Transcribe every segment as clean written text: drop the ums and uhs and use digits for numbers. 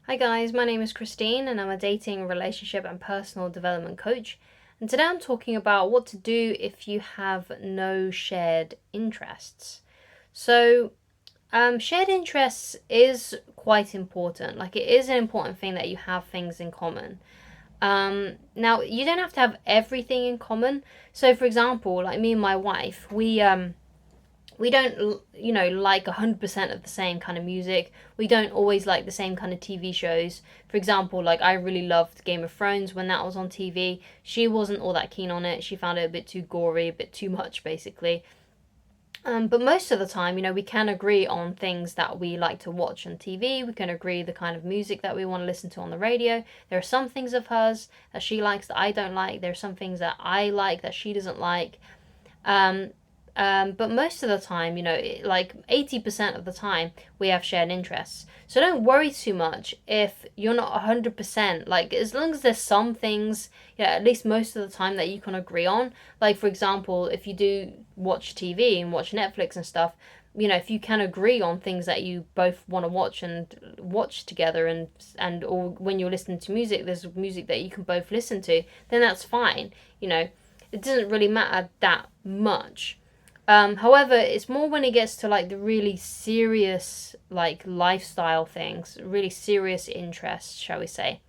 Hi guys, my name is Christine and I'm a dating, relationship and personal development coach. And today I'm talking about what to do if you have no shared interests. So, shared interests is quite important. Like, it is an important thing that you have things in common. Now, you don't have to have everything in common. So, for example, like me and my wife, we don't like 100% of the same kind of music. We don't always like the same kind of TV shows. For example, like I really loved Game of Thrones when that was on TV. She wasn't all that keen on it. She found it a bit too gory, a bit too much basically. But most of the time, we can agree on things that we like to watch on TV. We can agree the kind of music that we want to listen to on the radio. There are some things of hers that she likes that I don't like. There are some things that I like that she doesn't like. um, but most of the time, like 80% of the time, we have shared interests. So don't worry too much if you're not 100%. Like, as long as there's some things, at least most of the time that you can agree on. Like, for example, if you do watch TV and watch Netflix and stuff, if you can agree on things that you both want to watch and watch together, or when you're listening to music, there's music that you can both listen to, then that's fine. It doesn't really matter that much. However, it's more when it gets to like the really serious, like lifestyle things, really serious interests, shall we say.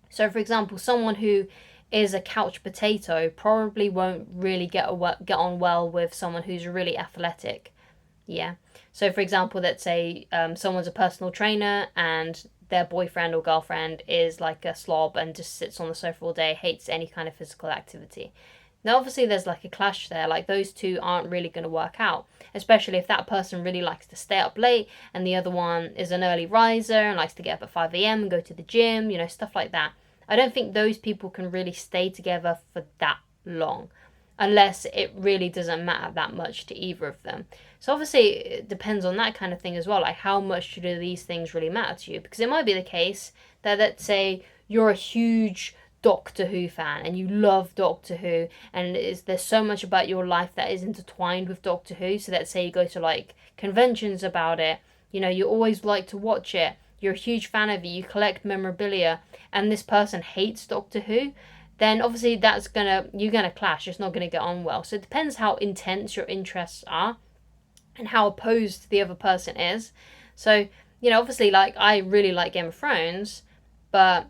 So, for example, someone who is a couch potato probably won't really get on well with someone who's really athletic. Yeah. So, for example, let's say someone's a personal trainer and their boyfriend or girlfriend is like a slob and just sits on the sofa all day, hates any kind of physical activity. Now, obviously, there's like a clash there. Like, those two aren't really going to work out, especially if that person really likes to stay up late and the other one is an early riser and likes to get up at 5 a.m. and go to the gym, stuff like that. I don't think those people can really stay together for that long unless it really doesn't matter that much to either of them. So, obviously, it depends on that kind of thing as well. Like, how much do these things really matter to you? Because it might be the case that, let's say, you're a huge Doctor Who fan and you love Doctor Who, and there's so much about your life that is intertwined with Doctor Who. So let's say you go to like conventions about it, you always like to watch it, you're a huge fan of it, you collect memorabilia, and this person hates Doctor Who, then obviously you're gonna clash. It's not gonna get on well. So it depends how intense your interests are and how opposed the other person is. So, obviously, like, I really like Game of Thrones, but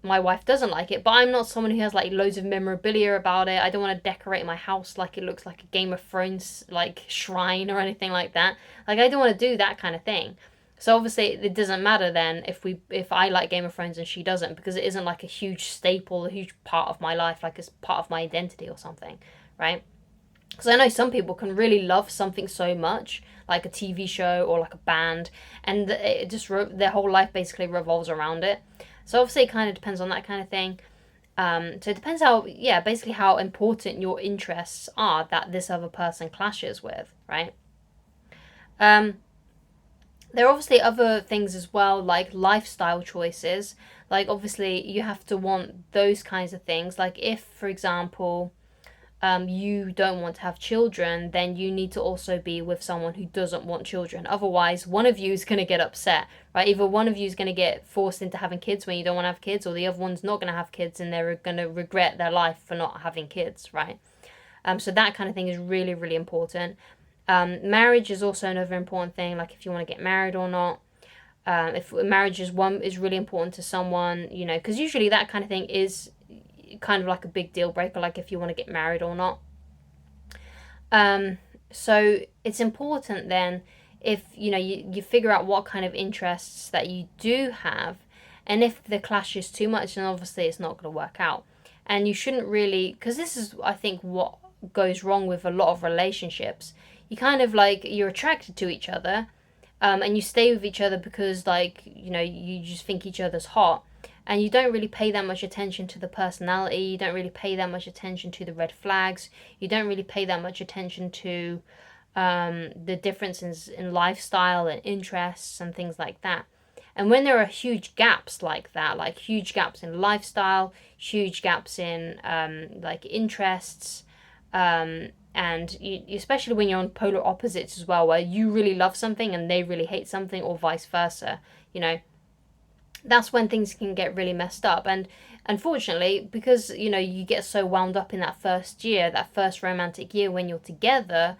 my wife doesn't like it. But I'm not someone who has like loads of memorabilia about it. I don't want to decorate my house like it looks like a Game of Thrones like shrine or anything like that. Like, I don't want to do that kind of thing. So obviously it doesn't matter then if I like Game of Thrones and she doesn't, because it isn't like a huge staple, a huge part of my life, like it's part of my identity or something, right? Because I know some people can really love something so much, like a TV show or like a band, and it just their whole life basically revolves around it. So obviously, it kind of depends on that kind of thing. So it depends basically how important your interests are that this other person clashes with, right? Um, there are obviously other things as well, like lifestyle choices. Like, obviously, you have to want those kinds of things. Like, if, for example, you don't want to have children, then you need to also be with someone who doesn't want children. Otherwise, one of you is going to get upset, right? Either one of you is going to get forced into having kids when you don't want to have kids, or the other one's not going to have kids and they're going to regret their life for not having kids, right? So that kind of thing is really, really important. Marriage is also another important thing, like if you want to get married or not. If marriage is really important to someone, because usually that kind of thing is kind of like a big deal breaker, like if you want to get married or not. So it's important then, if you figure out what kind of interests that you do have, and if the clash is too much, then obviously it's not going to work out. And you shouldn't really, because this is, I think, what goes wrong with a lot of relationships. You kind of like, you're attracted to each other, and you stay with each other because, like, you just think each other's hot, and you don't really pay that much attention to the personality. You don't really pay that much attention to the red flags. You don't really pay that much attention to the differences in lifestyle and interests and things like that. And when there are huge gaps like that, like huge gaps in lifestyle, huge gaps in like interests, and especially when you're on polar opposites as well, where you really love something and they really hate something, or vice versa, you know, that's when things can get really messed up. And unfortunately, because you get so wound up in that first year, that first romantic year when you're together,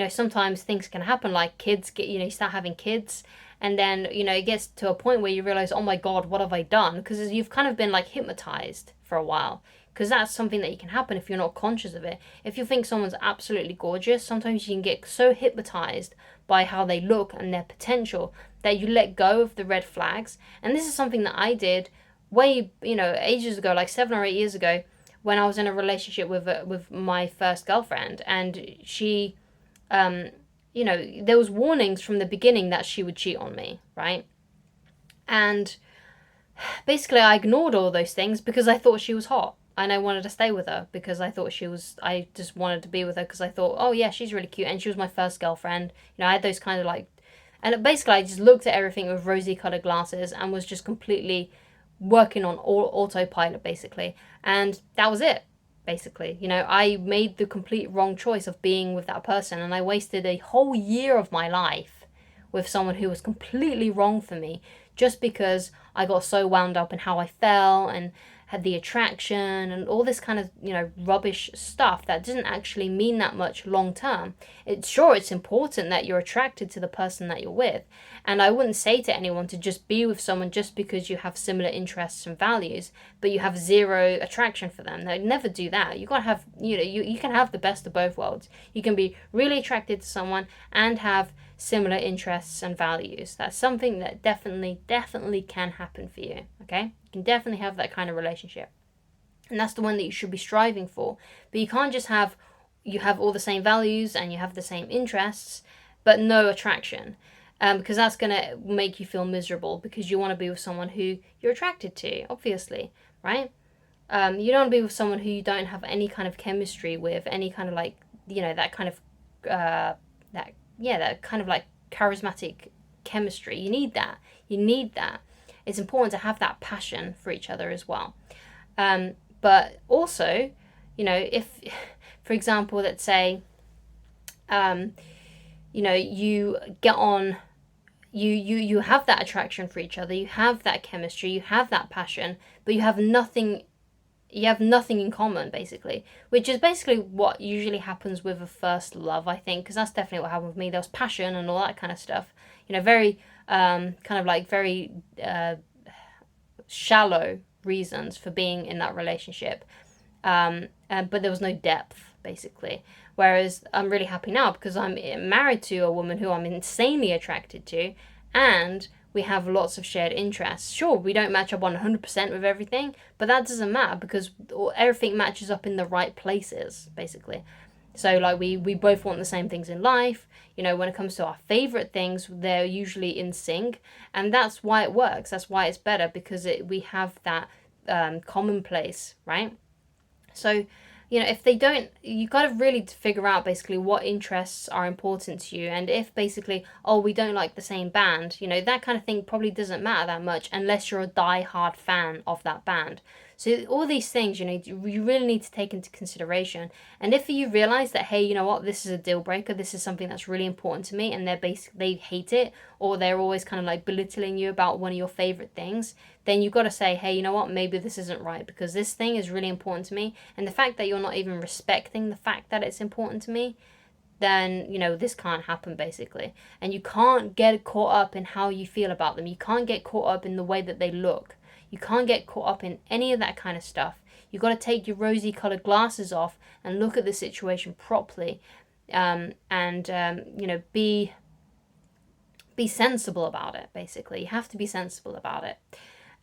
sometimes things can happen, like kids get, you start having kids, and then it gets to a point where you realize, oh my god, what have I done? Because you've kind of been like hypnotized for a while, because that's something that you can happen if you're not conscious of it. If you think someone's absolutely gorgeous, sometimes you can get so hypnotized by how they look and their potential that you let go of the red flags. And this is something that I did way, ages ago, like 7 or 8 years ago, when I was in a relationship with my first girlfriend. And she, there was warnings from the beginning that she would cheat on me, right? And basically I ignored all those things because I thought she was hot. And I wanted to stay with her because I just wanted to be with her because I thought, oh yeah, she's really cute. And she was my first girlfriend. I had those kind of like, and basically I just looked at everything with rosy colored glasses and was just completely working on autopilot, basically. And that was it, basically. I made the complete wrong choice of being with that person, and I wasted a whole year of my life with someone who was completely wrong for me just because I got so wound up in how I felt and had the attraction and all this kind of rubbish stuff that doesn't actually mean that much long term. It's important that you're attracted to the person that you're with, and I wouldn't say to anyone to just be with someone just because you have similar interests and values but you have zero attraction for them. No, never do that. You gotta have, you can have the best of both worlds. You can be really attracted to someone and have similar interests and values. That's something that definitely can happen for you. Okay, you can definitely have that kind of relationship, and that's the one that you should be striving for. But you can't just have all the same values and you have the same interests but no attraction, because that's gonna make you feel miserable, because you want to be with someone who you're attracted to, obviously, right? You don't want to be with someone who you don't have any kind of chemistry with, any kind of like, that kind of that kind of like charismatic chemistry. You need that. It's important to have that passion for each other as well. But also, if, for example, let's say, you get on, you have that attraction for each other, you have that chemistry, you have that passion, but you have nothing in common, basically, which is basically what usually happens with a first love, I think, because that's definitely what happened with me. There was passion and all that kind of stuff, very kind of like very shallow reasons for being in that relationship, but there was no depth, basically. Whereas I'm really happy now because I'm married to a woman who I'm insanely attracted to, and we have lots of shared interests. Sure, we don't match up 100% with everything, but that doesn't matter because everything matches up in the right places, basically. So like we both want the same things in life. When it comes to our favorite things, they're usually in sync, and that's why it works. That's why it's better, because we have that commonplace, right? So if they don't, you got to really figure out basically what interests are important to you. And if basically, oh, we don't like the same band, that kind of thing probably doesn't matter that much unless you're a die-hard fan of that band. So all these things, you really need to take into consideration. And if you realize that, hey, you know what, this is a deal breaker, this is something that's really important to me, and they hate it, or they're always kind of like belittling you about one of your favorite things, then you've got to say, hey, you know what, maybe this isn't right, because this thing is really important to me. And the fact that you're not even respecting the fact that it's important to me, then, this can't happen, basically. And you can't get caught up in how you feel about them. You can't get caught up in the way that they look. You can't get caught up in any of that kind of stuff. You've got to take your rosy colored glasses off and look at the situation properly, and be sensible about it, basically. You have to be sensible about it.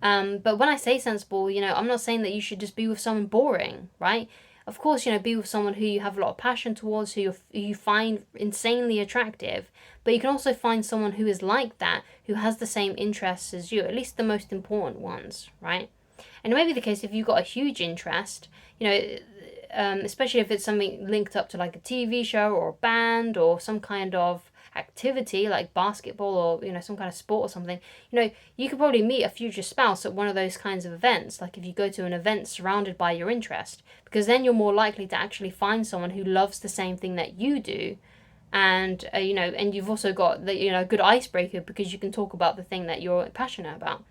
But when I say sensible, I'm not saying that you should just be with someone boring, right? Of course, be with someone who you have a lot of passion towards, who you find insanely attractive. But you can also find someone who is like that, who has the same interests as you, at least the most important ones, right? And it may be the case if you've got a huge interest, especially if it's something linked up to like a TV show or a band or some kind of activity like basketball or some kind of sport or something. You could probably meet a future spouse at one of those kinds of events, like if you go to an event surrounded by your interest, because then you're more likely to actually find someone who loves the same thing that you do. And and you've also got the good icebreaker, because you can talk about the thing that you're passionate about.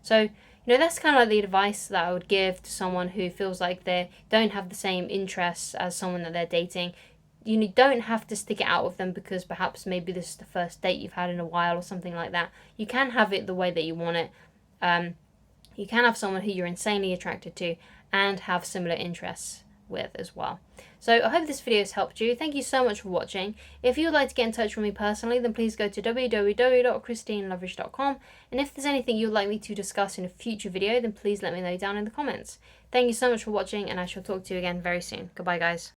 So, that's kind of like the advice that I would give to someone who feels like they don't have the same interests as someone that they're dating. You don't have to stick it out with them because perhaps maybe this is the first date you've had in a while or something like that. You can have it the way that you want it. You can have someone who you're insanely attracted to and have similar interests with as well. So I hope this video has helped you. Thank you so much for watching. If you would like to get in touch with me personally, then please go to www.christineloveridge.com, and if there's anything you'd like me to discuss in a future video, then please let me know down in the comments. Thank you so much for watching, and I shall talk to you again very soon. Goodbye, guys.